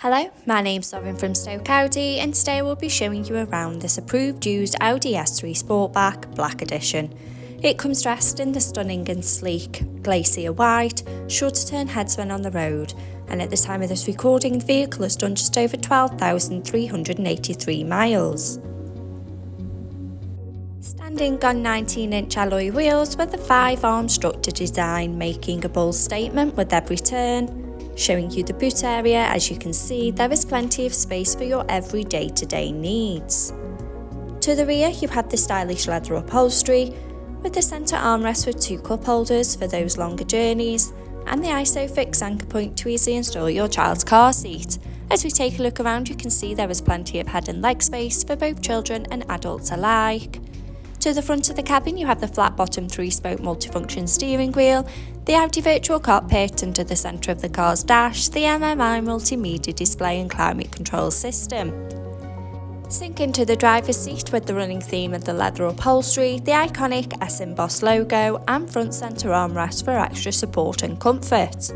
Hello, my name's Sovereign from Stoke Audi, and today we'll be showing you around this approved used Audi S3 Sportback Black Edition. It comes dressed in the stunning and sleek Glazier White, sure to turn heads when on the road, and at the time of this recording the vehicle has done just over 12,383 miles. Standing on 19-inch alloy wheels with a 5-arm structure design, making a bold statement with every turn. Showing you the boot area, as you can see there is plenty of space for your every day-to-day needs. To the rear you have the stylish leather upholstery with the centre armrest with 2 cup holders for those longer journeys and the ISOFIX anchor point to easily install your child's car seat. As we take a look around you can see there is plenty of head and leg space for both children and adults alike. To the front of the cabin you have the flat-bottom 3-spoke multifunction steering wheel, the Audi virtual cockpit, and to the centre of the car's dash, the MMI multimedia display and climate control system. Sink into the driver's seat with the running theme of the leather upholstery, the iconic S-embossed logo and front centre armrest for extra support and comfort.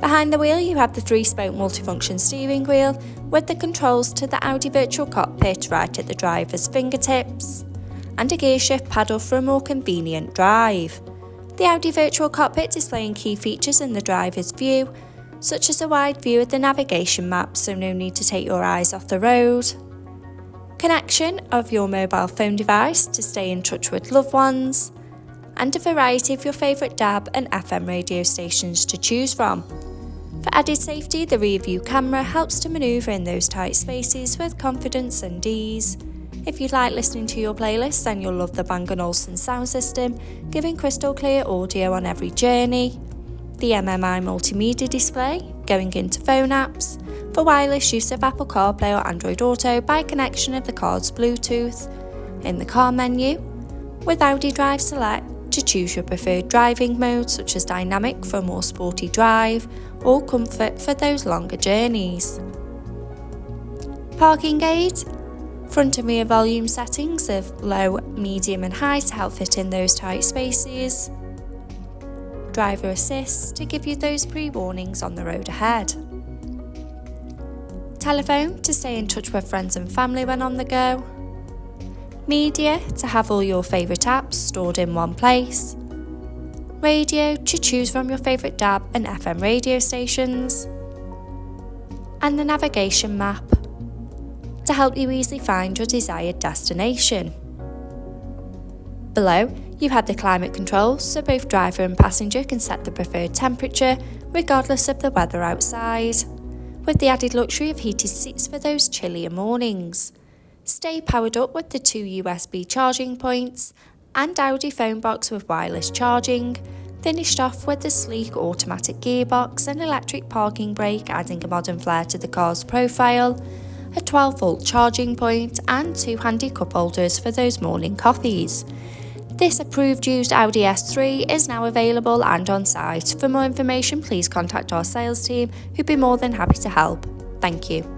Behind the wheel you have the 3-spoke multifunction steering wheel with the controls to the Audi virtual cockpit right at the driver's fingertips, and a gear shift paddle for a more convenient drive. The Audi virtual cockpit displaying key features in the driver's view, such as a wide view of the navigation map, so no need to take your eyes off the road. Connection of your mobile phone device to stay in touch with loved ones, and a variety of your favourite DAB and FM radio stations to choose from. For added safety, the rear view camera helps to manoeuvre in those tight spaces with confidence and ease. If you like listening to your playlist, then you'll love the Bang & Olufsen sound system, giving crystal clear audio on every journey. The MMI multimedia display, going into phone apps, for wireless use of Apple CarPlay or Android Auto by connection of the car's Bluetooth. In the car menu, with Audi Drive Select, to choose your preferred driving mode such as dynamic for a more sporty drive, or comfort for those longer journeys. Parking aid, front and rear volume settings of low, medium and high to help fit in those tight spaces. Driver assist to give you those pre-warnings on the road ahead. Telephone to stay in touch with friends and family when on the go. Media to have all your favourite apps stored in one place. Radio to choose from your favourite DAB and FM radio stations. And the navigation map to help you easily find your desired destination. Below, you have the climate controls, so both driver and passenger can set the preferred temperature regardless of the weather outside, with the added luxury of heated seats for those chillier mornings. Stay powered up with the 2 USB charging points and Audi phone box with wireless charging, finished off with the sleek automatic gearbox and electric parking brake, adding a modern flair to the car's profile, a 12-volt charging point and 2 handy cup holders for those morning coffees. This approved used Audi S3 is now available and on site. For more information please contact our sales team who'd be more than happy to help. Thank you.